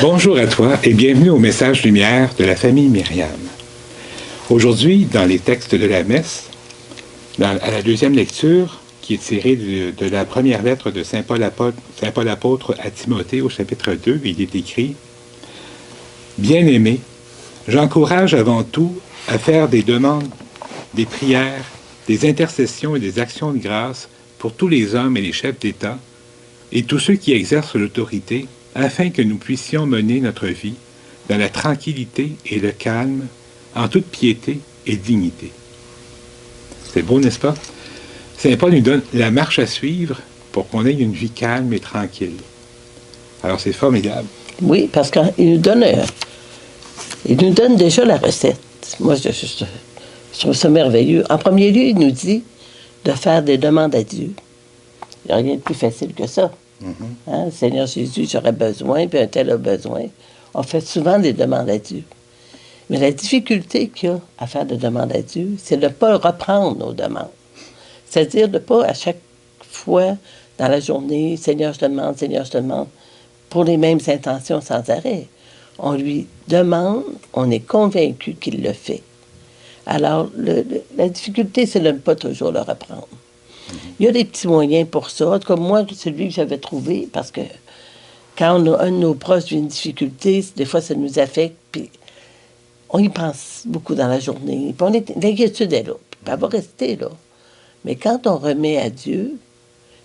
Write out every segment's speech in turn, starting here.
Bonjour à toi et bienvenue au message lumière de la famille Myriam. Aujourd'hui, dans les textes de la messe, à la deuxième lecture, qui est tirée de la première lettre de Saint Paul apôtre à Timothée au chapitre 2, il est écrit « Bien-aimés, j'encourage avant tout à faire des demandes, des prières, des intercessions et des actions de grâce pour tous les hommes et les chefs d'État et tous ceux qui exercent l'autorité, afin que nous puissions mener notre vie dans la tranquillité et le calme, en toute piété et dignité. » C'est beau, n'est-ce pas? Saint Paul nous donne la marche à suivre pour qu'on ait une vie calme et tranquille. Alors c'est formidable. Oui, parce qu'il nous donne déjà la recette. Moi, je trouve ça merveilleux. En premier lieu, il nous dit de faire des demandes à Dieu. Il n'y a rien de plus facile que ça. Hein? Seigneur Jésus, j'aurais besoin, puis un tel a besoin. On fait souvent des demandes à Dieu. Mais la difficulté qu'il y a à faire des demandes à Dieu, c'est de ne pas reprendre nos demandes. C'est-à-dire de ne pas, à chaque fois dans la journée, Seigneur, je te demande, pour les mêmes intentions sans arrêt. On lui demande, on est convaincu qu'il le fait. Alors, la difficulté, c'est de ne pas toujours le reprendre. Il y a des petits moyens pour ça. En tout cas, moi, celui que j'avais trouvé, parce que quand un de nos proches vit une difficulté, des fois, ça nous affecte, puis on y pense beaucoup dans la journée. Puis l'inquiétude est là, puis elle va rester là. Mais quand on remet à Dieu,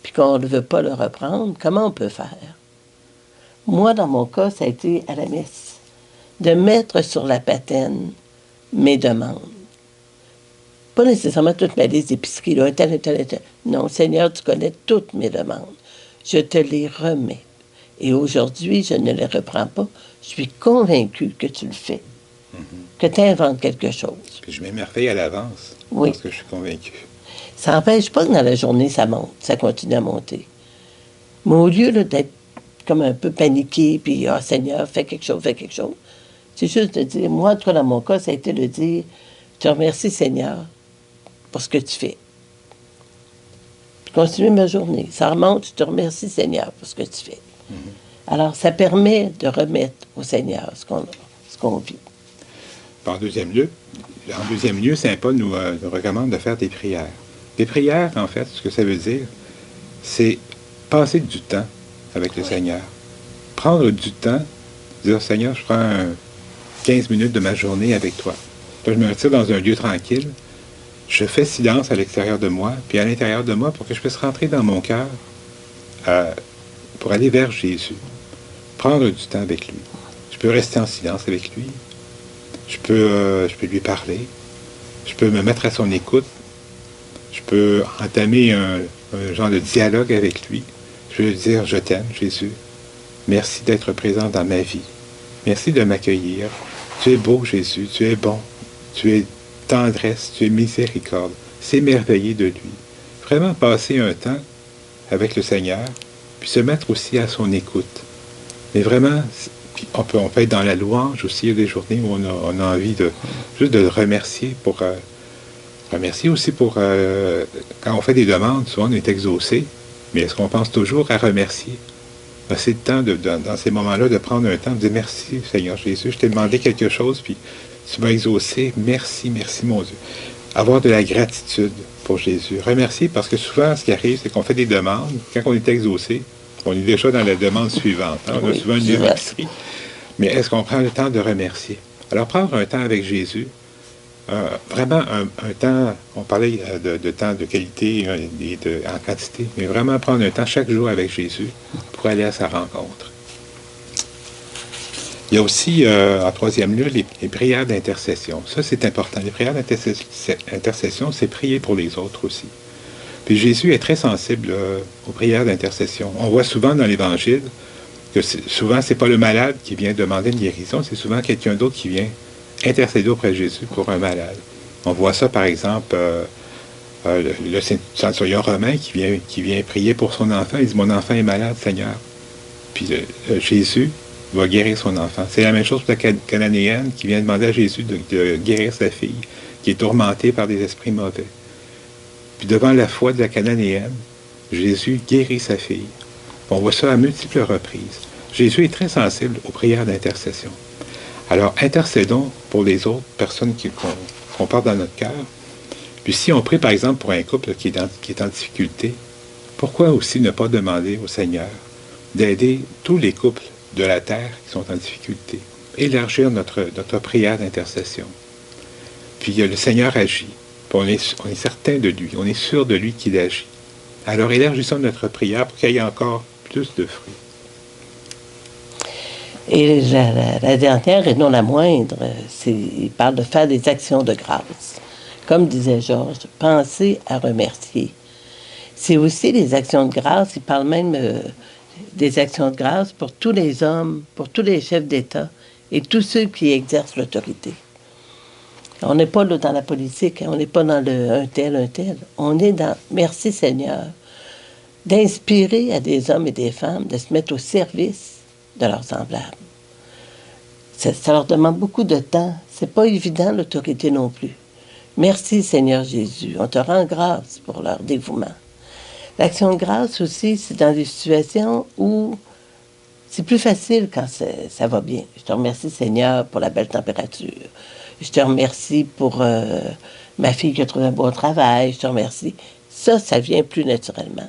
puis qu'on ne veut pas le reprendre, comment on peut faire? Moi, dans mon cas, ça a été à la messe, de mettre sur la patène mes demandes. Pas nécessairement toute ma liste d'épicerie, là, tel. Non, Seigneur, tu connais toutes mes demandes. Je te les remets. Et aujourd'hui, je ne les reprends pas. Je suis convaincu que tu le fais. Que tu inventes quelque chose. Puis je m'émerveille à l'avance, oui. Parce que je suis convaincu. Ça n'empêche pas que dans la journée, ça monte, ça continue à monter. Mais au lieu là, d'être comme un peu paniqué, puis « Ah, Seigneur, fais quelque chose. » C'est juste de dire, moi, toi, dans mon cas, ça a été de dire « Je te remercie, Seigneur, pour ce que tu fais. » Puis continuer ma journée. Ça remonte, je te remercie, Seigneur, pour ce que tu fais. Alors, ça permet de remettre au Seigneur ce qu'on vit. En deuxième lieu, Saint Paul nous recommande de faire des prières. Des prières, en fait, ce que ça veut dire, c'est passer du temps avec le Seigneur. Prendre du temps, dire, Seigneur, je prends 15 minutes de ma journée avec toi. Là, je me retire dans un lieu tranquille. Je fais silence à l'extérieur de moi, puis à l'intérieur de moi, pour que je puisse rentrer dans mon cœur pour aller vers Jésus. Prendre du temps avec lui. Je peux rester en silence avec lui. Je peux lui parler. Je peux me mettre à son écoute. Je peux entamer un genre de dialogue avec lui. Je peux lui dire, je t'aime, Jésus. Merci d'être présent dans ma vie. Merci de m'accueillir. Tu es beau, Jésus. Tu es bon. Tu es tendresse. Tu es miséricorde. S'émerveiller de lui. Vraiment passer un temps avec le Seigneur, puis se mettre aussi à son écoute. Mais vraiment, on peut être dans la louange aussi. Il y a des journées où on a envie juste de le remercier remercier aussi pour quand on fait des demandes, souvent on est exaucé, mais est-ce qu'on pense toujours à remercier? C'est le temps, dans ces moments-là, de prendre un temps, de dire merci Seigneur Jésus, je t'ai demandé quelque chose, puis tu m'as exaucé, merci mon Dieu. Avoir de la gratitude pour Jésus. Remercier, parce que souvent, ce qui arrive, c'est qu'on fait des demandes, quand on est exaucé, on est déjà dans la demande suivante. Hein? On a souvent une épicerie. Mais est-ce qu'on prend le temps de remercier? Alors, prendre un temps avec Jésus, vraiment un temps, on parlait de temps de qualité et en quantité, mais vraiment prendre un temps chaque jour avec Jésus pour aller à sa rencontre. Il y a aussi, en troisième lieu, les prières d'intercession. Ça, c'est important. Les prières d'intercession, c'est prier pour les autres aussi. Puis Jésus est très sensible aux prières d'intercession. On voit souvent dans l'Évangile que souvent, c'est pas le malade qui vient demander une guérison, c'est souvent quelqu'un d'autre qui vient intercéder auprès de Jésus pour un malade. On voit ça, par exemple, le centurion romain qui vient prier pour son enfant. Il dit, mon enfant est malade, Seigneur. Puis Jésus va guérir son enfant. C'est la même chose pour la cananéenne qui vient demander à Jésus de guérir sa fille, qui est tourmentée par des esprits mauvais. Puis devant la foi de la cananéenne, Jésus guérit sa fille. On voit ça à multiples reprises. Jésus est très sensible aux prières d'intercession. Alors, intercédons pour les autres personnes qu'on porte dans notre cœur. Puis si on prie, par exemple, pour un couple qui est en difficulté, pourquoi aussi ne pas demander au Seigneur d'aider tous les couples de la terre qui sont en difficulté? Élargir notre prière d'intercession. Puis le Seigneur agit. Puis on est certain de lui. On est sûr de lui qu'il agit. Alors élargissons notre prière pour qu'il y ait encore plus de fruits. Et la dernière, et non la moindre, il parle de faire des actions de grâce. Comme disait Georges, penser à remercier. C'est aussi des actions de grâce. Il parle même des actions de grâce pour tous les hommes, pour tous les chefs d'État et tous ceux qui exercent l'autorité. On n'est pas là dans la politique, on n'est pas dans le un tel. On est dans merci Seigneur d'inspirer à des hommes et des femmes de se mettre au service de leurs semblables. Ça leur demande beaucoup de temps. C'est pas évident, l'autorité non plus. Merci Seigneur Jésus. On te rend grâce pour leur dévouement. L'action de grâce aussi, c'est dans des situations où c'est plus facile quand ça va bien. Je te remercie Seigneur pour la belle température. Je te remercie pour ma fille qui a trouvé un bon travail. Je te remercie. Ça vient plus naturellement.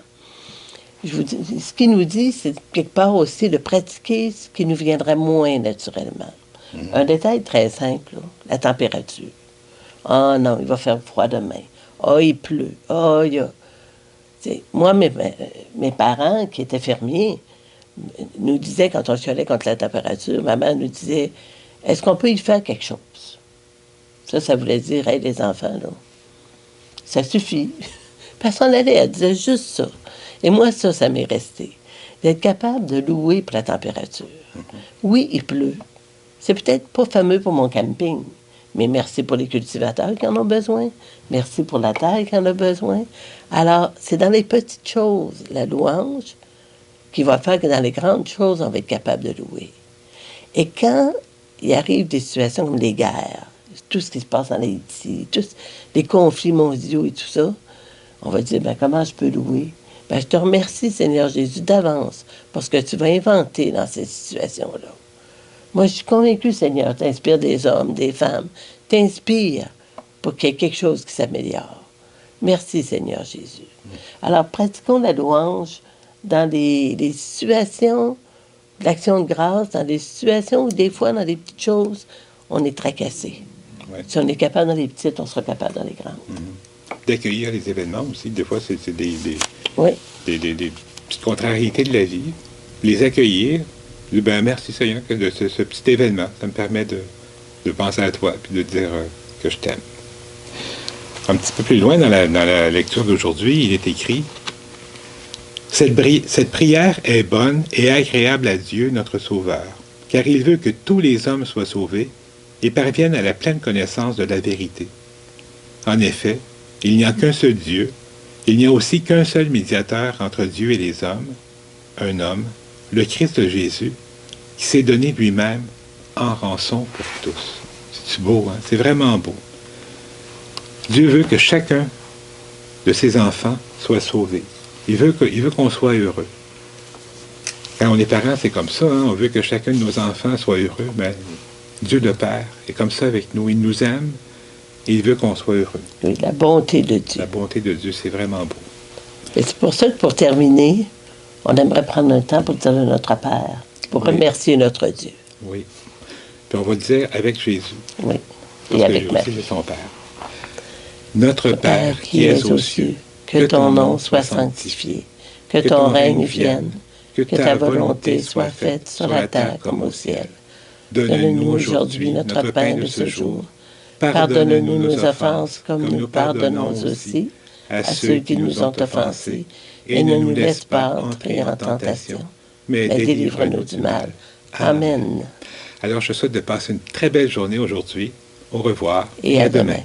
Je vous dis, ce qu'il nous dit, c'est quelque part aussi de pratiquer ce qui nous viendrait moins naturellement. Un détail très simple, là, la température. Ah non, il va faire froid demain. Ah, il pleut. Ah, il y a... Moi, mes parents, qui étaient fermiers, nous disaient, quand on chialait contre la température, maman nous disait, est-ce qu'on peut y faire quelque chose? Ça voulait dire, hey, les enfants, là, ça suffit. Personne n'allait, elle disait juste ça. Et moi, ça m'est resté. D'être capable de louer pour la température. Oui, il pleut. C'est peut-être pas fameux pour mon camping, mais merci pour les cultivateurs qui en ont besoin. Merci pour la terre qui en a besoin. Alors, c'est dans les petites choses, la louange, qui va faire que dans les grandes choses, on va être capable de louer. Et quand il arrive des situations comme les guerres, tout ce qui se passe en Haïti, tous les conflits mondiaux et tout ça, on va dire, comment je peux louer? Je te remercie, Seigneur Jésus, d'avance, parce que tu vas inventer dans ces situations-là. Moi, je suis convaincu, Seigneur, t'inspires des hommes, des femmes, t'inspires pour qu'il y ait quelque chose qui s'améliore. Merci, Seigneur Jésus. Alors, pratiquons la louange dans les situations de l'action de grâce, dans des situations où, des fois, dans des petites choses, on est tracassé. Ouais. Si on est capable dans les petites, on sera capable dans les grandes. D'accueillir les événements aussi. Des fois, c'est des petites contrariétés de la vie. Les accueillir. Merci Seigneur de ce petit événement. Ça me permet de penser à toi et de dire que je t'aime. Un petit peu plus loin dans la lecture d'aujourd'hui, il est écrit « Cette prière est bonne et agréable à Dieu, notre Sauveur, car il veut que tous les hommes soient sauvés et parviennent à la pleine connaissance de la vérité. En effet, il n'y a qu'un seul Dieu, il n'y a aussi qu'un seul médiateur entre Dieu et les hommes, un homme, le Christ Jésus, qui s'est donné lui-même en rançon pour tous. » C'est beau, hein? C'est vraiment beau. Dieu veut que chacun de ses enfants soit sauvé. Il veut qu'on soit heureux. Quand on est parents, c'est comme ça, hein? On veut que chacun de nos enfants soit heureux. Mais Dieu le Père est comme ça avec nous. Il nous aime et il veut qu'on soit heureux. Oui, la bonté de Dieu. La bonté de Dieu, c'est vraiment beau. Et c'est pour ça que pour terminer, on aimerait prendre un temps pour dire à notre Père, pour remercier notre Dieu. Oui. Puis on va le dire avec Jésus. Oui. Parce et avec Marie. C'est son Père. Notre Père qui es aux cieux, que ton nom soit sanctifié, que ton règne vienne, que ta volonté soit faite sur la terre comme au ciel. Donne-nous aujourd'hui notre pain de ce jour. Pardonne-nous nos offenses comme nous pardonnons aussi à ceux qui nous ont offensés. Et ne nous laisse pas entrer en tentation, mais délivre-nous du mal. Amen. Alors, je souhaite de passer une très belle journée aujourd'hui. Au revoir et à demain.